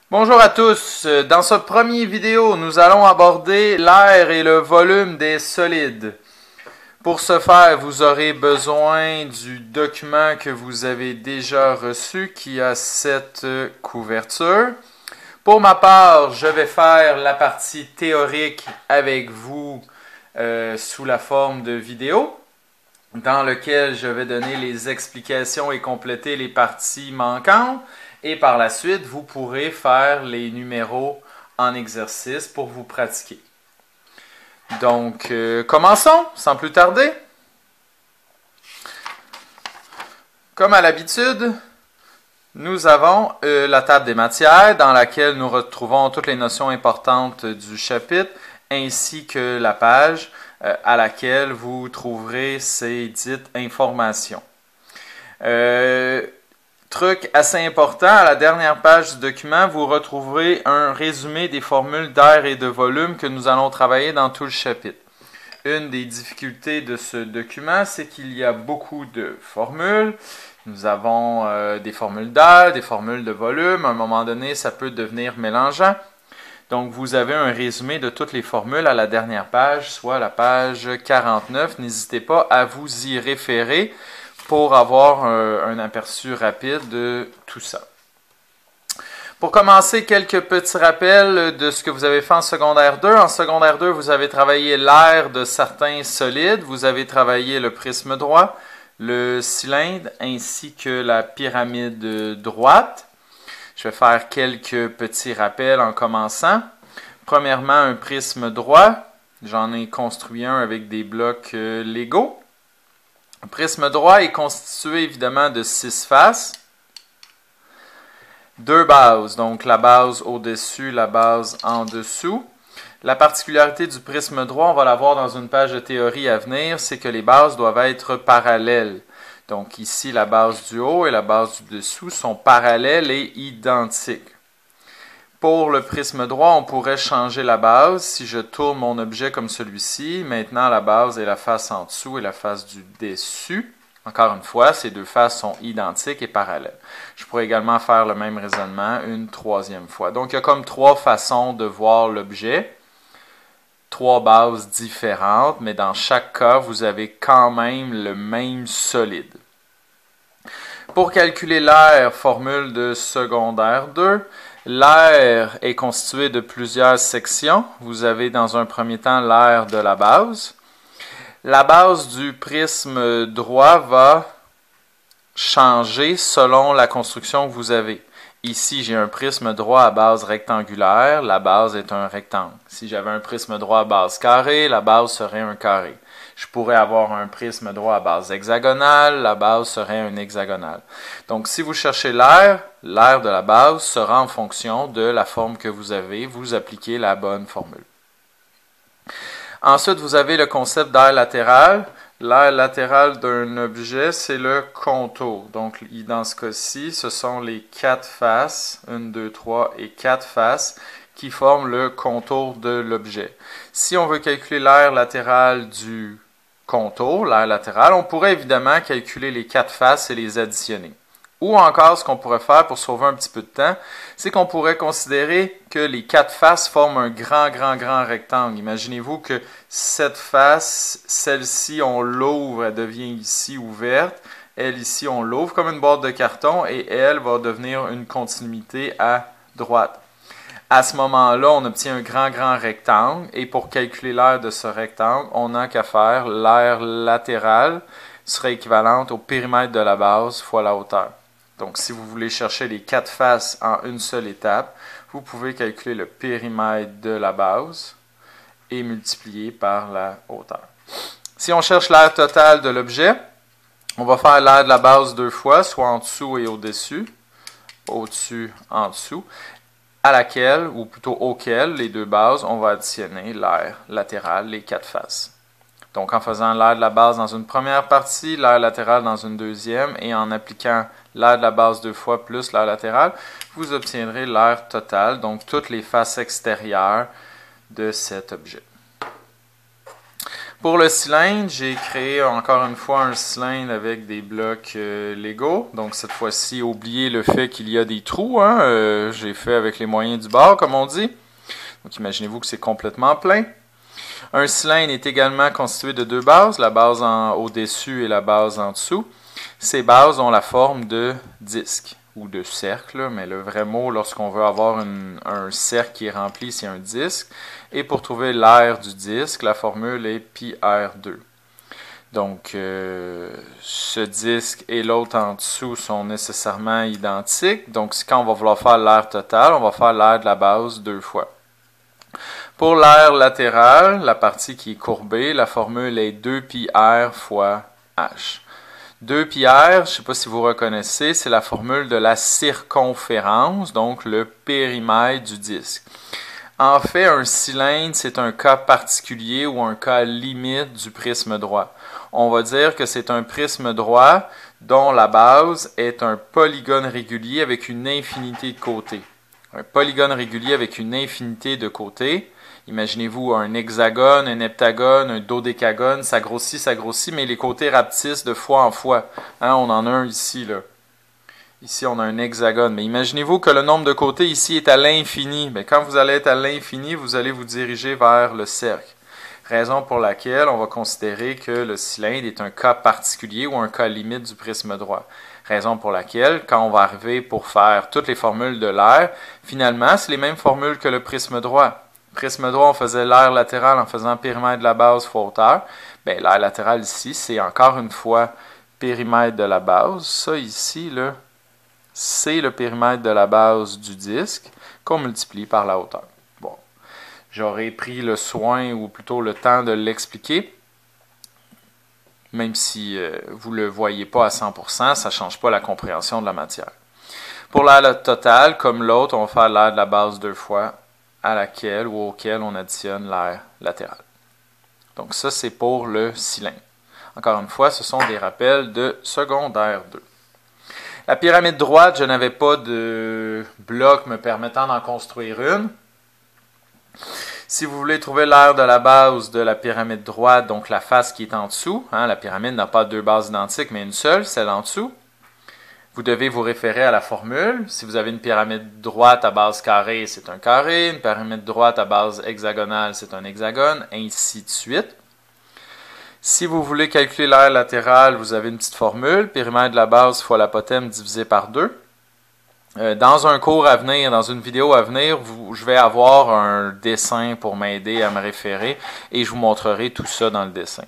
Bonjour à tous. Dans ce premier vidéo, nous allons aborder l'air et le volume des solides. Pour ce faire, vous aurez besoin du document que vous avez déjà reçu qui a cette couverture. Pour ma part, je vais faire la partie théorique avec vous sous la forme de vidéo, dans lequel je vais donner les explications et compléter les parties manquantes. Et par la suite, vous pourrez faire les numéros en exercice pour vous pratiquer. Donc, commençons sans plus tarder. Comme à l'habitude, nous avons la table des matières dans laquelle nous retrouvons toutes les notions importantes du chapitre ainsi que la page à laquelle vous trouverez ces dites informations. Truc assez important, à la dernière page du document, vous retrouverez un résumé des formules d'air et de volume que nous allons travailler dans tout le chapitre. Une des difficultés de ce document, c'est qu'il y a beaucoup de formules. Nous avons des formules d'air, des formules de volume. À un moment donné, ça peut devenir mélangeant. Donc, vous avez un résumé de toutes les formules à la dernière page, soit la page 49. N'hésitez pas à vous y référer pour avoir un aperçu rapide de tout ça. Pour commencer, quelques petits rappels de ce que vous avez fait en secondaire 2. En secondaire 2, vous avez travaillé l'air de certains solides, vous avez travaillé le prisme droit, le cylindre ainsi que la pyramide droite. Je vais faire quelques petits rappels en commençant. Premièrement, un prisme droit. J'en ai construit un avec des blocs Lego. Un prisme droit est constitué évidemment de 6 faces, 2 bases, donc la base au-dessus, la base en dessous. La particularité du prisme droit, on va la voir dans une page de théorie à venir, c'est que les bases doivent être parallèles. Donc ici, la base du haut et la base du dessous sont parallèles et identiques. Pour le prisme droit, on pourrait changer la base. Si je tourne mon objet comme celui-ci, maintenant la base est la face en dessous et la face du dessus. Encore une fois, ces deux faces sont identiques et parallèles. Je pourrais également faire le même raisonnement une troisième fois. Donc, il y a comme 3 façons de voir l'objet. 3 bases différentes, mais dans chaque cas, vous avez quand même le même solide. Pour calculer l'air, formule de secondaire 2, l'air est constitué de plusieurs sections. Vous avez dans un premier temps l'air de la base. La base du prisme droit va changer selon la construction que vous avez. Ici, j'ai un prisme droit à base rectangulaire, la base est un rectangle. Si j'avais un prisme droit à base carrée, la base serait un carré. Je pourrais avoir un prisme droit à base hexagonale, la base serait un hexagonal. Donc, si vous cherchez l'air de la base sera en fonction de la forme que vous avez. Vous appliquez la bonne formule. Ensuite, vous avez le concept d'air latéral. L'air latéral d'un objet, c'est le contour. Donc, dans ce cas-ci, ce sont les 4 faces, 1, 2, 3 et 4 faces, qui forment le contour de l'objet. Si on veut calculer l'air latéral du contour, l'air latéral, on pourrait évidemment calculer les 4 faces et les additionner. Ou encore, ce qu'on pourrait faire pour sauver un petit peu de temps, c'est qu'on pourrait considérer que les 4 faces forment un grand rectangle. Imaginez-vous que cette face, celle-ci, on l'ouvre, elle devient ici ouverte. Elle, ici, on l'ouvre comme une boîte de carton et elle va devenir une continuité à droite. À ce moment-là, on obtient un grand rectangle et pour calculer l'aire de ce rectangle, on n'a qu'à faire l'aire latérale serait équivalente au périmètre de la base fois la hauteur. Donc, si vous voulez chercher les 4 faces en une seule étape, vous pouvez calculer le périmètre de la base et multiplier par la hauteur. Si on cherche l'aire totale de l'objet, on va faire l'aire de la base 2 fois, soit en dessous et au-dessus, au-dessus, en dessous, à laquelle, ou plutôt auquel, les 2 bases, on va additionner l'aire latérale, les 4 faces. Donc, en faisant l'aire de la base dans une première partie, l'aire latérale dans une deuxième, et en appliquant l'aire de la base 2 fois plus l'aire latérale, vous obtiendrez l'aire totale, donc toutes les faces extérieures de cet objet. Pour le cylindre, j'ai créé encore une fois un cylindre avec des blocs Lego. Donc cette fois-ci, oubliez le fait qu'il y a des trous. Hein? J'ai fait avec les moyens du bord, comme on dit. Donc imaginez-vous que c'est complètement plein. Un cylindre est également constitué de deux bases, la base au-dessus et la base en dessous. Ces bases ont la forme de disque ou de cercle, mais le vrai mot lorsqu'on veut avoir un cercle qui est rempli, c'est un disque. Et pour trouver l'aire du disque, la formule est πr2. Donc, ce disque et l'autre en dessous sont nécessairement identiques. Donc, quand on va vouloir faire l'aire totale, on va faire l'aire de la base deux fois. Pour l'aire latérale, la partie qui est courbée, la formule est 2πr fois h. 2πr, je ne sais pas si vous reconnaissez, c'est la formule de la circonférence, donc le périmètre du disque. En fait, un cylindre, c'est un cas particulier ou un cas limite du prisme droit. On va dire que c'est un prisme droit dont la base est un polygone régulier avec une infinité de côtés. Un polygone régulier avec une infinité de côtés. Imaginez-vous un hexagone, un heptagone, un dodécagone, ça grossit, mais les côtés rapetissent de fois en fois. Hein, on en a un ici, là. Ici, on a un hexagone. Mais imaginez-vous que le nombre de côtés ici est à l'infini. Mais quand vous allez être à l'infini, vous allez vous diriger vers le cercle. Raison pour laquelle on va considérer que le cylindre est un cas particulier ou un cas limite du prisme droit. Raison pour laquelle, quand on va arriver pour faire toutes les formules de l'aire, finalement, c'est les mêmes formules que le prisme droit. Prisme droit, on faisait l'aire latérale en faisant périmètre de la base fois hauteur. Bien, l'aire latérale ici, c'est encore une fois périmètre de la base. Ça ici, là, c'est le périmètre de la base du disque qu'on multiplie par la hauteur. Bon, j'aurais pris le soin ou plutôt le temps de l'expliquer. Même si vous ne le voyez pas à 100%, ça ne change pas la compréhension de la matière. Pour l'aire totale, comme l'autre, on va faire l'aire de la base deux fois à laquelle ou auquel on additionne l'aire latérale. Donc ça, c'est pour le cylindre. Encore une fois, ce sont des rappels de secondaire 2. La pyramide droite, je n'avais pas de bloc me permettant d'en construire une. Si vous voulez trouver l'aire de la base de la pyramide droite, donc la face qui est en dessous, hein, la pyramide n'a pas deux bases identiques, mais une seule, celle en dessous, vous devez vous référer à la formule. Si vous avez une pyramide droite à base carrée, c'est un carré. Une pyramide droite à base hexagonale, c'est un hexagone, ainsi de suite. Si vous voulez calculer l'aire latérale, vous avez une petite formule. Périmètre de la base fois l'apothème divisé par 2. Dans un cours à venir, dans une vidéo à venir, je vais avoir un dessin pour m'aider à me référer et je vous montrerai tout ça dans le dessin.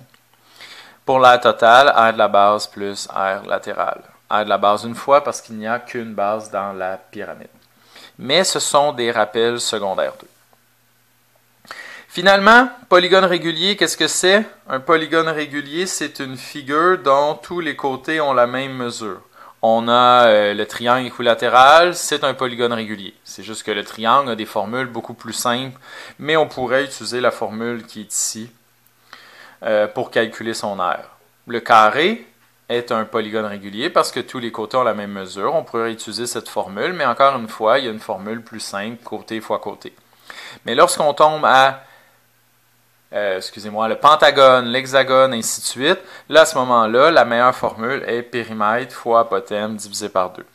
Pour l'aire totale, aire de la base plus aire latérale. Aire de la base une fois parce qu'il n'y a qu'une base dans la pyramide. Mais ce sont des rappels secondaires 2. Finalement, polygone régulier, qu'est-ce que c'est? Un polygone régulier, c'est une figure dont tous les côtés ont la même mesure. On a le triangle équilatéral, c'est un polygone régulier. C'est juste que le triangle a des formules beaucoup plus simples, mais on pourrait utiliser la formule qui est ici pour calculer son aire. Le carré est un polygone régulier parce que tous les côtés ont la même mesure. On pourrait utiliser cette formule, mais encore une fois, il y a une formule plus simple, côté fois côté. Mais lorsqu'on tombe à le pentagone, l'hexagone, ainsi de suite, là, à ce moment-là, la meilleure formule est périmètre fois apothème divisé par 2.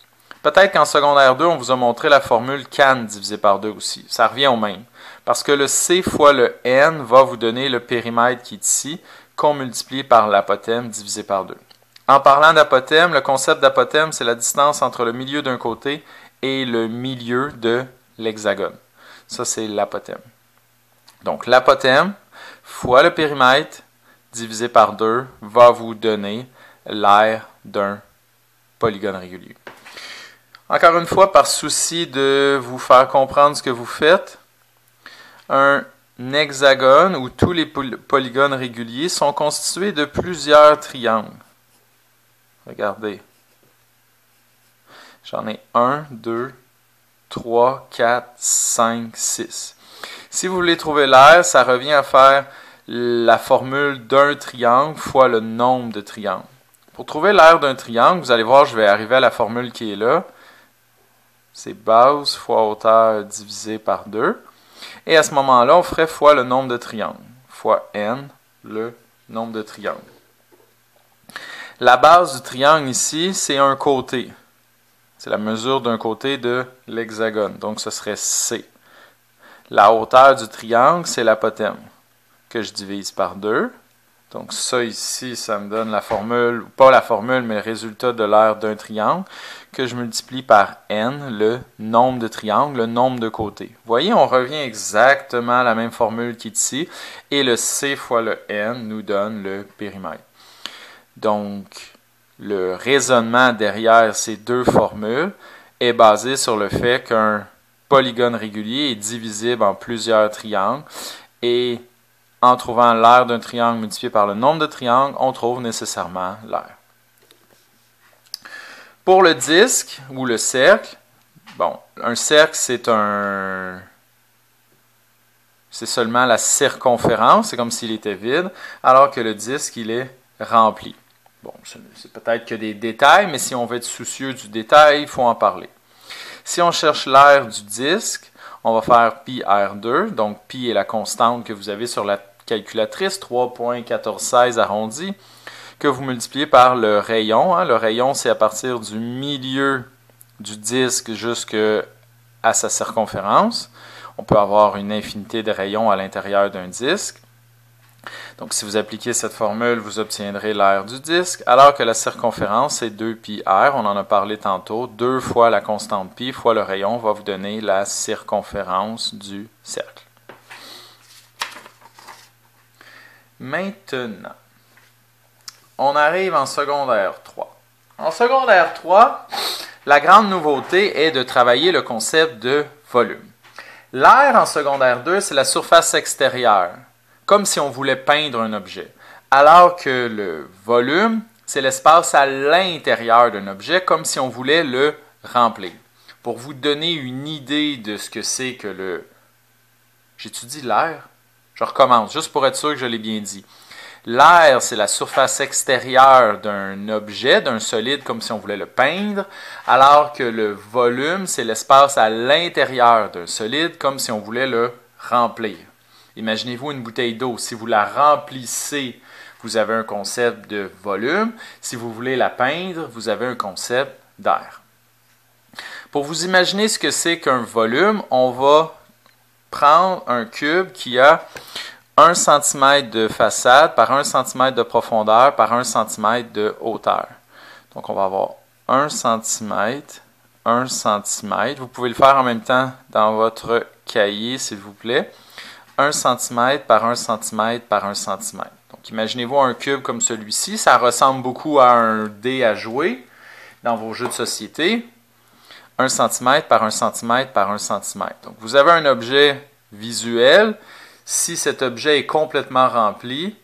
Peut-être qu'en secondaire 2, on vous a montré la formule can divisé par 2 aussi. Ça revient au même. Parce que le c fois le n va vous donner le périmètre qui est ici, qu'on multiplie par l'apothème divisé par 2. En parlant d'apothème, le concept d'apothème, c'est la distance entre le milieu d'un côté et le milieu de l'hexagone. Ça, c'est l'apothème. Donc, l'apothème fois le périmètre divisé par 2 va vous donner l'aire d'un polygone régulier. Encore une fois, par souci de vous faire comprendre ce que vous faites, un hexagone où tous les polygones réguliers sont constitués de plusieurs triangles. Regardez. J'en ai 1, 2, 3, 4, 5, 6. Si vous voulez trouver l'aire, ça revient à faire la formule d'un triangle fois le nombre de triangles. Pour trouver l'aire d'un triangle, vous allez voir, je vais arriver à la formule qui est là. C'est base fois hauteur divisé par 2. Et à ce moment-là, on ferait fois le nombre de triangles, fois n, le nombre de triangles. La base du triangle ici, c'est un côté. C'est la mesure d'un côté de l'hexagone. Donc, ce serait C. La hauteur du triangle, c'est l'apothéme, que je divise par 2. Donc, ça ici, ça me donne la formule, pas la formule, mais le résultat de l'aire d'un triangle, que je multiplie par n, le nombre de triangles, le nombre de côtés. Vous voyez, on revient exactement à la même formule qui est ici, et le c fois le n nous donne le périmètre. Donc, le raisonnement derrière ces deux formules est basé sur le fait qu'un polygone régulier est divisible en plusieurs triangles, et en trouvant l'aire d'un triangle multiplié par le nombre de triangles, on trouve nécessairement l'aire. Pour le disque ou le cercle, bon, un cercle, c'est seulement la circonférence, c'est comme s'il était vide, alors que le disque, il est rempli. Bon, c'est peut-être que des détails, mais si on veut être soucieux du détail, il faut en parler. Si on cherche l'aire du disque, on va faire pi r2, donc pi est la constante que vous avez sur la calculatrice, 3,1416 arrondi, que vous multipliez par le rayon. Le rayon, c'est à partir du milieu du disque jusqu'à sa circonférence. On peut avoir une infinité de rayons à l'intérieur d'un disque. Donc, si vous appliquez cette formule, vous obtiendrez l'aire du disque, alors que la circonférence, c'est 2pi r. On en a parlé tantôt. 2 fois la constante pi fois le rayon va vous donner la circonférence du cercle. Maintenant, on arrive en secondaire 3. En secondaire 3, la grande nouveauté est de travailler le concept de volume. L'aire en secondaire 2, c'est la surface extérieure, comme si on voulait peindre un objet, alors que le volume, c'est l'espace à l'intérieur d'un objet, comme si on voulait le remplir. Pour vous donner une idée de ce que c'est que le... J'étudie l'aire? Je recommence, juste pour être sûr que je l'ai bien dit. L'aire, c'est la surface extérieure d'un objet, d'un solide, comme si on voulait le peindre, alors que le volume, c'est l'espace à l'intérieur d'un solide, comme si on voulait le remplir. Imaginez-vous une bouteille d'eau. Si vous la remplissez, vous avez un concept de volume. Si vous voulez la peindre, vous avez un concept d'air. Pour vous imaginer ce que c'est qu'un volume, on va prendre un cube qui a 1 cm de façade par 1 cm de profondeur par 1 cm de hauteur. Donc, on va avoir 1 cm, 1 cm. Vous pouvez le faire en même temps dans votre cahier, s'il vous plaît. 1 cm par 1 cm par 1 cm. Donc, imaginez-vous un cube comme celui-ci. Ça ressemble beaucoup à un dé à jouer dans vos jeux de société. 1 cm par 1 cm par 1 cm. Donc, vous avez un objet visuel. Si cet objet est complètement rempli,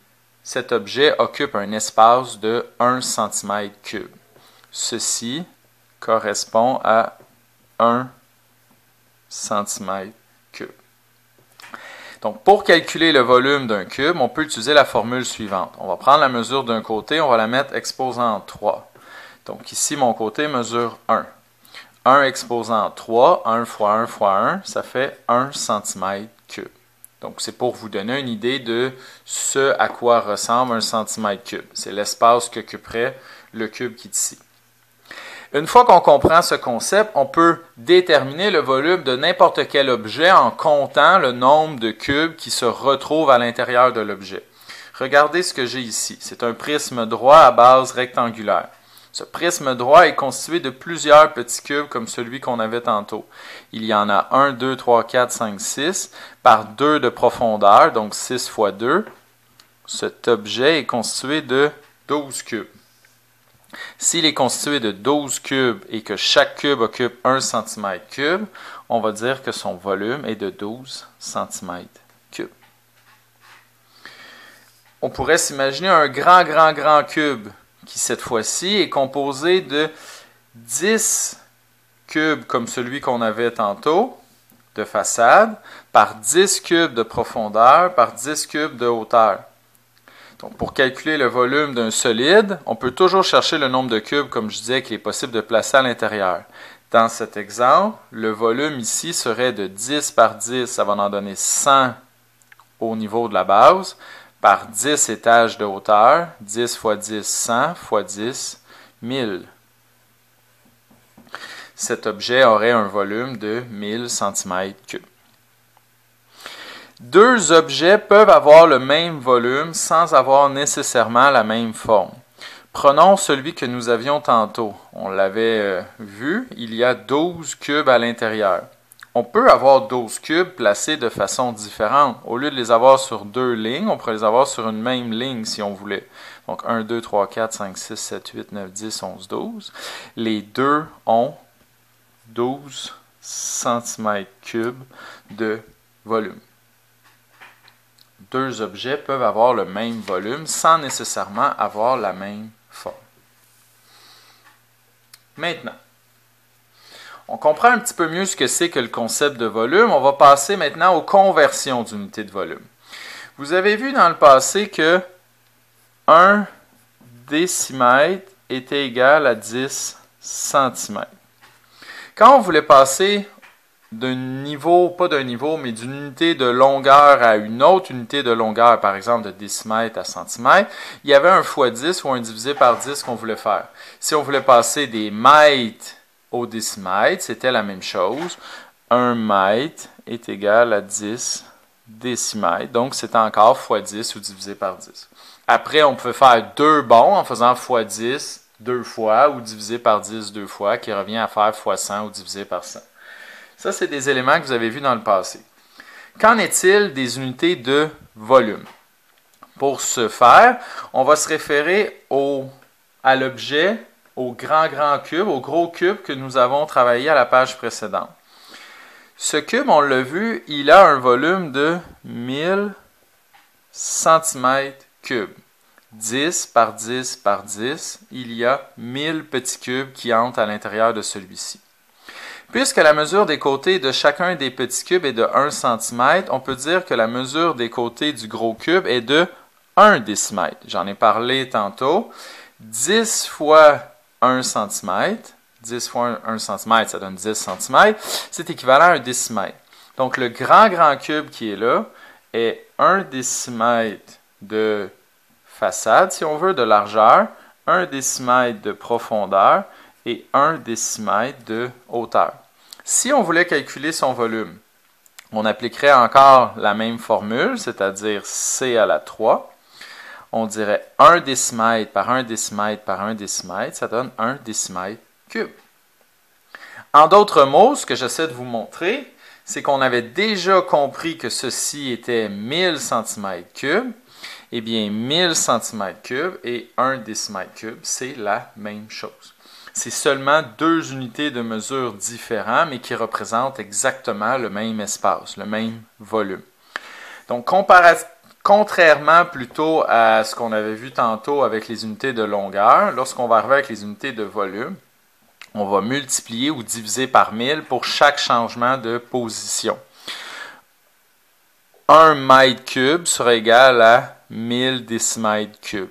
cet objet occupe un espace de 1 cm3. Ceci correspond à 1 cm3. Donc, pour calculer le volume d'un cube, on peut utiliser la formule suivante. On va prendre la mesure d'un côté, on va la mettre exposant 3. Donc, ici, mon côté mesure 1. 1 exposant 3, 1 fois 1 fois 1, ça fait 1 cm3. Donc, c'est pour vous donner une idée de ce à quoi ressemble un centimètre cube. C'est l'espace qu'occuperait le cube qui est ici. Une fois qu'on comprend ce concept, on peut déterminer le volume de n'importe quel objet en comptant le nombre de cubes qui se retrouvent à l'intérieur de l'objet. Regardez ce que j'ai ici. C'est un prisme droit à base rectangulaire. Ce prisme droit est constitué de plusieurs petits cubes comme celui qu'on avait tantôt. Il y en a 1, 2, 3, 4, 5, 6 par 2 de profondeur, donc 6 fois 2. Cet objet est constitué de 12 cubes. S'il est constitué de 12 cubes et que chaque cube occupe 1 cm3, on va dire que son volume est de 12 cm3. On pourrait s'imaginer un grand cube qui, cette fois-ci, est composé de 10 cubes comme celui qu'on avait tantôt, de façade, par 10 cubes de profondeur, par 10 cubes de hauteur. Donc, pour calculer le volume d'un solide, on peut toujours chercher le nombre de cubes, comme je disais, qu'il est possible de placer à l'intérieur. Dans cet exemple, le volume ici serait de 10 par 10, ça va en donner 100 au niveau de la base, par 10 étages de hauteur. 10 fois 10, 100 fois 10, 1000. Cet objet aurait un volume de 1000 cm3. Deux objets peuvent avoir le même volume sans avoir nécessairement la même forme. Prenons celui que nous avions tantôt. On l'avait vu, il y a 12 cubes à l'intérieur. On peut avoir 12 cubes placés de façon différente. Au lieu de les avoir sur deux lignes, on pourrait les avoir sur une même ligne si on voulait. Donc 1, 2, 3, 4, 5, 6, 7, 8, 9, 10, 11, 12. Les deux ont 12 cm3 de volume. Deux objets peuvent avoir le même volume sans nécessairement avoir la même forme. Maintenant, on comprend un petit peu mieux ce que c'est que le concept de volume. On va passer maintenant aux conversions d'unités de volume. Vous avez vu dans le passé que 1 décimètre était égal à 10 cm. Quand on voulait passer d'un niveau, pas d'un niveau, mais d'une unité de longueur à une autre unité de longueur, par exemple de décimètre à centimètre, il y avait un fois 10 ou un divisé par 10 qu'on voulait faire. Si on voulait passer des mètres au décimètre, c'était la même chose. 1 mètre est égal à 10 décimètres, donc c'est encore fois 10 ou divisé par 10. Après, on pouvait faire deux bonds en faisant fois 10 deux fois ou divisé par 10 deux fois, qui revient à faire fois 100 ou divisé par 100. Ça, c'est des éléments que vous avez vus dans le passé. Qu'en est-il des unités de volume? Pour ce faire, on va se référer à l'objet, au grand cube, au gros cube que nous avons travaillé à la page précédente. Ce cube, on l'a vu, il a un volume de 1000 cm3. 10 par 10 par 10, il y a 1000 petits cubes qui entrent à l'intérieur de celui-ci. Puisque la mesure des côtés de chacun des petits cubes est de 1 cm, on peut dire que la mesure des côtés du gros cube est de 1 décimètre. J'en ai parlé tantôt. 10 fois 1 cm, 10 fois 1 cm, ça donne 10 cm, c'est équivalent à 1 décimètre. Donc le grand cube qui est là est 1 décimètre de façade, si on veut, de largeur, 1 décimètre de profondeur et 1 décimètre de hauteur. Si on voulait calculer son volume, on appliquerait encore la même formule, c'est-à-dire C à la 3. On dirait 1 décimètre par 1 décimètre par 1 décimètre, ça donne 1 décimètre cube. En d'autres mots, ce que j'essaie de vous montrer, c'est qu'on avait déjà compris que ceci était 1000 cm3. Eh bien, 1000 cm3 et 1 décimètre cube, c'est la même chose. C'est seulement deux unités de mesure différentes, mais qui représentent exactement le même espace, le même volume. Donc, contrairement plutôt à ce qu'on avait vu tantôt avec les unités de longueur, lorsqu'on va arriver avec les unités de volume, on va multiplier ou diviser par 1000 pour chaque changement de position. 1 mètre cube sera égal à 1000 décimètres cubes.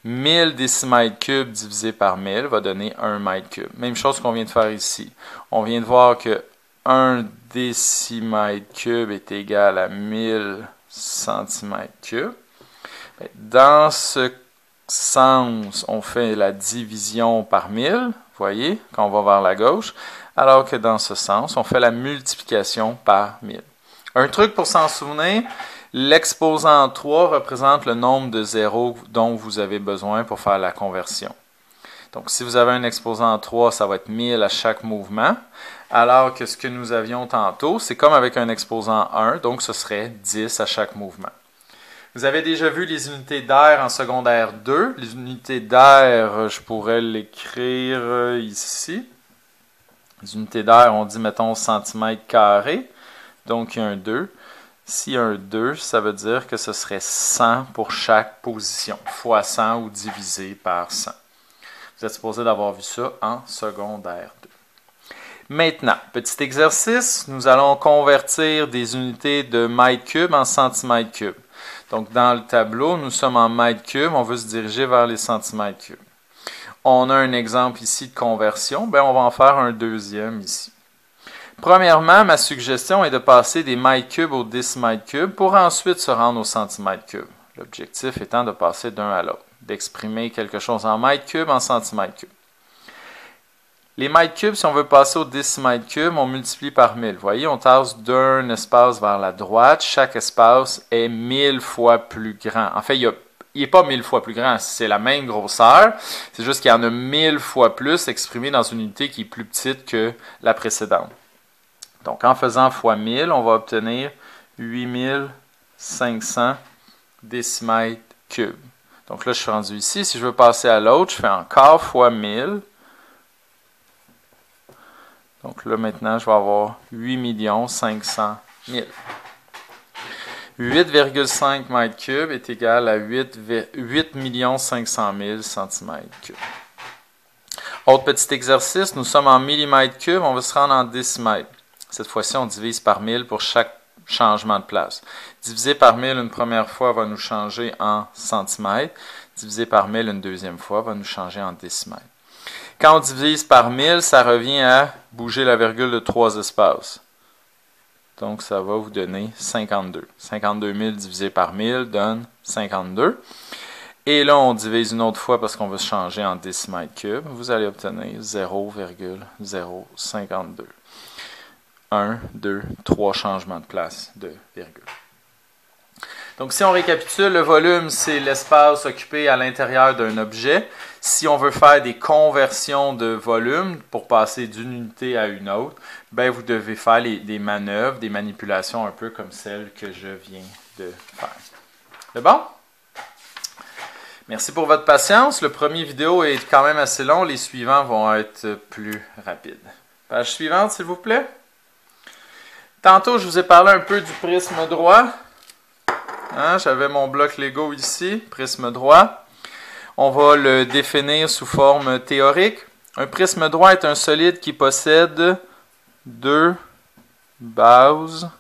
1000 décimètres cubes divisé par 1000 va donner 1 mètre cube. Même chose qu'on vient de faire ici. On vient de voir que 1 décimètre cube est égal à 1000 centimètres cubes. Dans ce sens, on fait la division par 1000, vous voyez, quand on va vers la gauche, alors que dans ce sens, on fait la multiplication par 1000. Un truc pour s'en souvenir, l'exposant 3 représente le nombre de zéros dont vous avez besoin pour faire la conversion. Donc, si vous avez un exposant 3, ça va être 1000 à chaque mouvement, alors que ce que nous avions tantôt, c'est comme avec un exposant 1, donc ce serait 10 à chaque mouvement. Vous avez déjà vu les unités d'air en secondaire 2. Les unités d'air, je pourrais l'écrire ici. Les unités d'air, on dit, mettons, centimètres carrés. Donc, il y a un 2. S'il y a un 2, ça veut dire que ce serait 100 pour chaque position, fois 100 ou divisé par 100. Vous êtes supposé d'avoir vu ça en secondaire 2. Maintenant, petit exercice, nous allons convertir des unités de mètres cubes en centimètres cubes. Donc, dans le tableau, nous sommes en mètres cubes, on veut se diriger vers les centimètres cubes. On a un exemple ici de conversion, bien, on va en faire un deuxième ici. Premièrement, ma suggestion est de passer des mètres cubes au décimètre cube pour ensuite se rendre au centimètre cube. L'objectif étant de passer d'un à l'autre, d'exprimer quelque chose en mètres cubes, en centimètres cubes. Les mètres cubes, si on veut passer au décimètre cube, on multiplie par 1000. Vous voyez, on tasse d'un espace vers la droite. Chaque espace est 1000 fois plus grand. En fait, il n'est pas 1000 fois plus grand, c'est la même grosseur. C'est juste qu'il y en a 1000 fois plus exprimé dans une unité qui est plus petite que la précédente. Donc, en faisant fois 1000, on va obtenir 8500 décimètres cubes. Donc là, je suis rendu ici. Si je veux passer à l'autre, je fais encore fois 1000. Donc là, maintenant, je vais avoir 8 500 000. 8,5 mètres cubes est égal à 8 500 000 centimètres cubes. Autre petit exercice, nous sommes en millimètres cubes, on va se rendre en décimètres. Cette fois-ci, on divise par 1000 pour chaque changement de place. Diviser par 1000 une première fois va nous changer en centimètres. Diviser par 1000 une deuxième fois va nous changer en décimètres. Quand on divise par 1000, ça revient à bouger la virgule de 3 espaces. Donc, ça va vous donner 52. 52 000 divisé par 1000 donne 52. Et là, on divise une autre fois parce qu'on veut se changer en décimètres cubes. Vous allez obtenir 0,052. 1, 2, 3 changements de place de virgule. Donc, si on récapitule, le volume, c'est l'espace occupé à l'intérieur d'un objet. Si on veut faire des conversions de volume pour passer d'une unité à une autre, ben vous devez faire des manœuvres, des manipulations un peu comme celles que je viens de faire. C'est bon? Merci pour votre patience. Le premier vidéo est quand même assez long. Les suivants vont être plus rapides. Page suivante, s'il vous plaît. Tantôt, je vous ai parlé un peu du prisme droit. J'avais mon bloc Lego ici, prisme droit. On va le définir sous forme théorique. Un prisme droit est un solide qui possède deux bases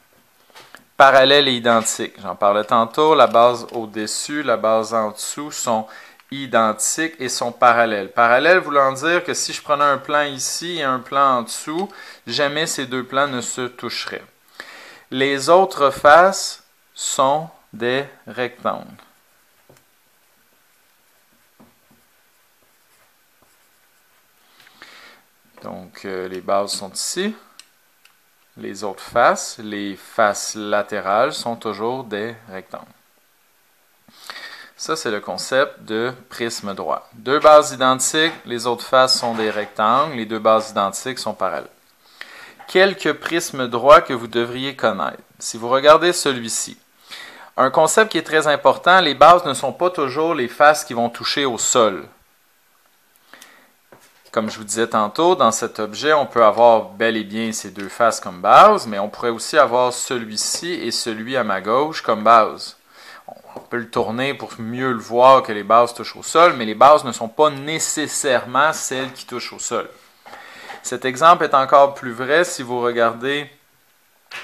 parallèles et identiques. J'en parlais tantôt, la base au-dessus, la base en dessous sont identiques et sont parallèles. Parallèles voulant dire que si je prenais un plan ici et un plan en dessous, jamais ces deux plans ne se toucheraient. Les autres faces sont des rectangles. Donc, les bases sont ici. Les autres faces, les faces latérales, sont toujours des rectangles. Ça, c'est le concept de prisme droit. Deux bases identiques, les autres faces sont des rectangles, les deux bases identiques sont parallèles. Quelques prismes droits que vous devriez connaître. Si vous regardez celui-ci, un concept qui est très important, les bases ne sont pas toujours les faces qui vont toucher au sol. Comme je vous disais tantôt, dans cet objet, on peut avoir bel et bien ces deux faces comme base, mais on pourrait aussi avoir celui-ci et celui à ma gauche comme base. On peut le tourner pour mieux le voir que les bases touchent au sol, mais les bases ne sont pas nécessairement celles qui touchent au sol. Cet exemple est encore plus vrai si vous regardez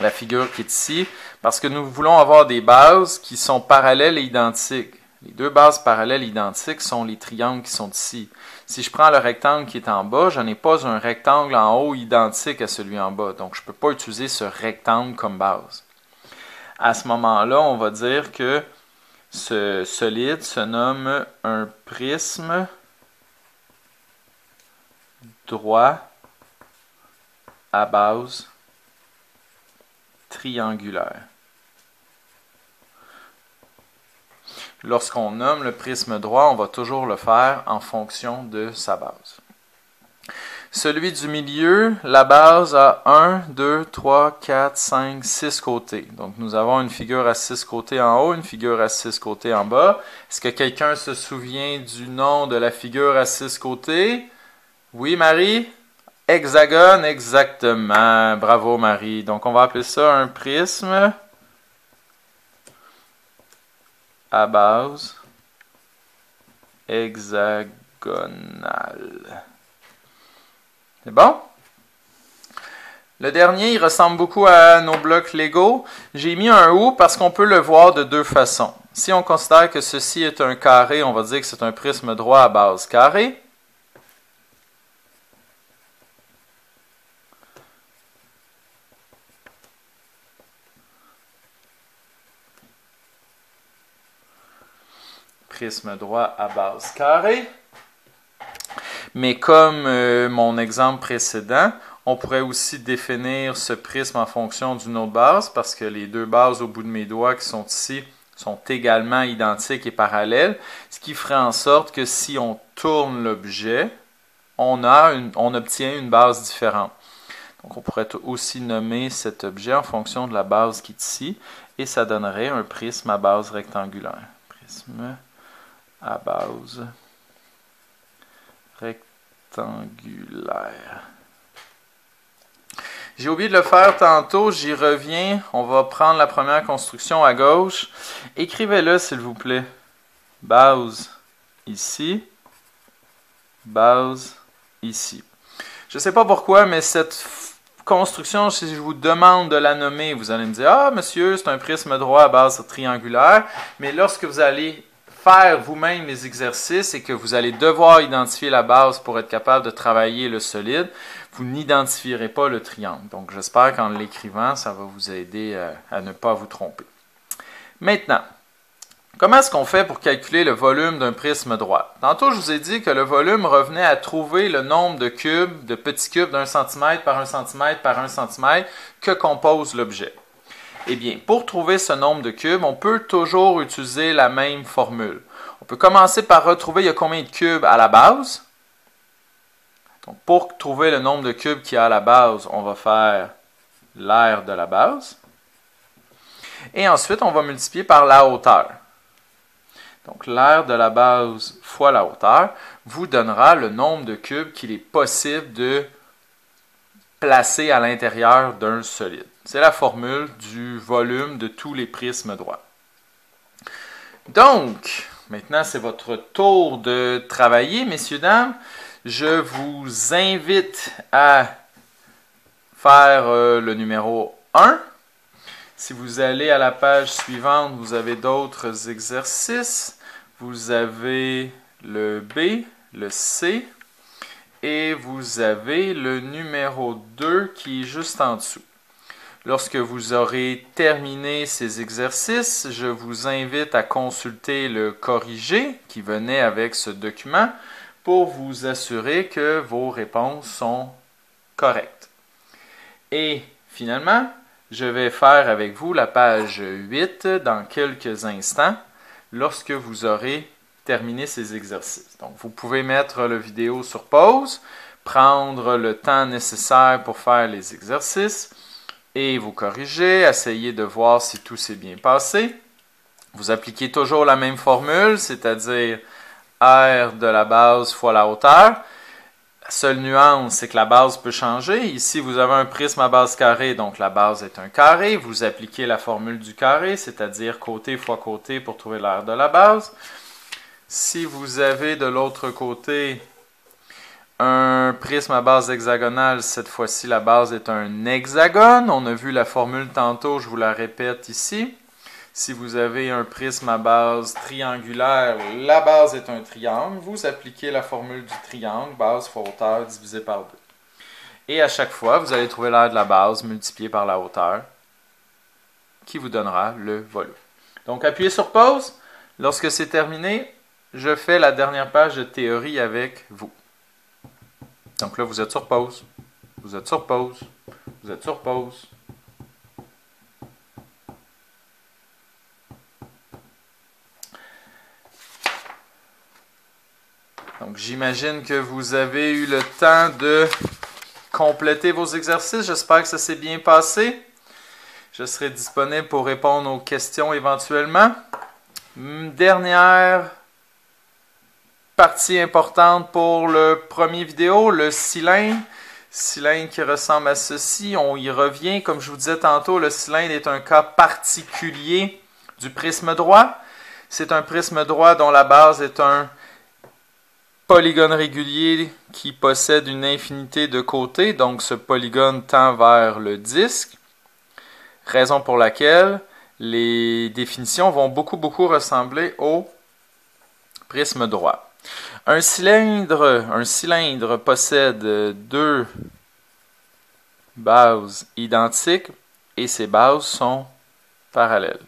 la figure qui est ici, parce que nous voulons avoir des bases qui sont parallèles et identiques. Les deux bases parallèles et identiques sont les triangles qui sont ici. Si je prends le rectangle qui est en bas, je n'ai pas un rectangle en haut identique à celui en bas. Donc, je ne peux pas utiliser ce rectangle comme base. À ce moment-là, on va dire que ce solide se nomme un prisme droit à base triangulaire. Lorsqu'on nomme le prisme droit, on va toujours le faire en fonction de sa base. Celui du milieu, la base a 1, 2, 3, 4, 5, 6 côtés. Donc nous avons une figure à 6 côtés en haut, une figure à 6 côtés en bas. Est-ce que quelqu'un se souvient du nom de la figure à 6 côtés? Oui, Marie? Hexagone, exactement. Bravo, Marie. Donc on va appeler ça un prisme à base hexagonale. C'est bon? Le dernier, il ressemble beaucoup à nos blocs Lego. J'ai mis un ou parce qu'on peut le voir de deux façons. Si on considère que ceci est un carré, on va dire que c'est un prisme droit à base carré. prisme droit à base carrée. Mais comme mon exemple précédent, on pourrait aussi définir ce prisme en fonction d'une autre base parce que les deux bases au bout de mes doigts qui sont ici sont également identiques et parallèles, ce qui ferait en sorte que si on tourne l'objet, on obtient une base différente. Donc on pourrait aussi nommer cet objet en fonction de la base qui est ici et ça donnerait un prisme à base rectangulaire. Prisme à base rectangulaire. J'ai oublié de le faire tantôt, j'y reviens. On va prendre la première construction à gauche. Écrivez-le s'il vous plaît. Base ici, base ici. Je ne sais pas pourquoi, mais cette construction, si je vous demande de la nommer, vous allez me dire « Ah, monsieur, c'est un prisme droit à base triangulaire. » Mais lorsque vous allez faire vous-même les exercices et que vous allez devoir identifier la base pour être capable de travailler le solide, vous n'identifierez pas le triangle. Donc, j'espère qu'en l'écrivant, ça va vous aider à ne pas vous tromper. Maintenant, comment est-ce qu'on fait pour calculer le volume d'un prisme droit? Tantôt, je vous ai dit que le volume revenait à trouver le nombre de cubes, de petits cubes d'1 cm par 1 cm par 1 cm que compose l'objet. Eh bien, pour trouver ce nombre de cubes, on peut toujours utiliser la même formule. On peut commencer par retrouver il y a combien de cubes à la base. Donc, pour trouver le nombre de cubes qu'il y a à la base, on va faire l'aire de la base. Et ensuite, on va multiplier par la hauteur. Donc, l'aire de la base fois la hauteur vous donnera le nombre de cubes qu'il est possible de placer à l'intérieur d'un solide. C'est la formule du volume de tous les prismes droits. Donc, maintenant, c'est votre tour de travailler, messieurs, dames. Je vous invite à faire le numéro 1. Si vous allez à la page suivante, vous avez d'autres exercices. Vous avez le B, le C, et vous avez le numéro 2 qui est juste en dessous. Lorsque vous aurez terminé ces exercices, je vous invite à consulter le corrigé qui venait avec ce document pour vous assurer que vos réponses sont correctes. Et finalement, je vais faire avec vous la page 8 dans quelques instants lorsque vous aurez terminé ces exercices. Donc, vous pouvez mettre la vidéo sur pause, prendre le temps nécessaire pour faire les exercices et vous corriger, essayer de voir si tout s'est bien passé. Vous appliquez toujours la même formule, c'est-à-dire R de la base fois la hauteur. La seule nuance, c'est que la base peut changer. Ici, vous avez un prisme à base carrée, donc la base est un carré. Vous appliquez la formule du carré, c'est-à-dire côté fois côté pour trouver l'aire de la base. Si vous avez de l'autre côté un prisme à base hexagonale, cette fois-ci, la base est un hexagone. On a vu la formule tantôt, je vous la répète ici. Si vous avez un prisme à base triangulaire, la base est un triangle. Vous appliquez la formule du triangle, base fois hauteur divisé par 2. Et à chaque fois, vous allez trouver l'aire de la base multiplié par la hauteur, qui vous donnera le volume. Donc, appuyez sur pause. Lorsque c'est terminé, je fais la dernière page de théorie avec vous. Donc là, vous êtes sur pause. Vous êtes sur pause. Vous êtes sur pause. Donc, j'imagine que vous avez eu le temps de compléter vos exercices. J'espère que ça s'est bien passé. Je serai disponible pour répondre aux questions éventuellement. Dernière partie importante pour le premier vidéo, le cylindre. Cylindre qui ressemble à ceci. On y revient. Comme je vous disais tantôt, le cylindre est un cas particulier du prisme droit. C'est un prisme droit dont la base est un polygone régulier qui possède une infinité de côtés, donc ce polygone tend vers le disque, raison pour laquelle les définitions vont beaucoup ressembler au prisme droit. Un cylindre possède deux bases identiques et ces bases sont parallèles.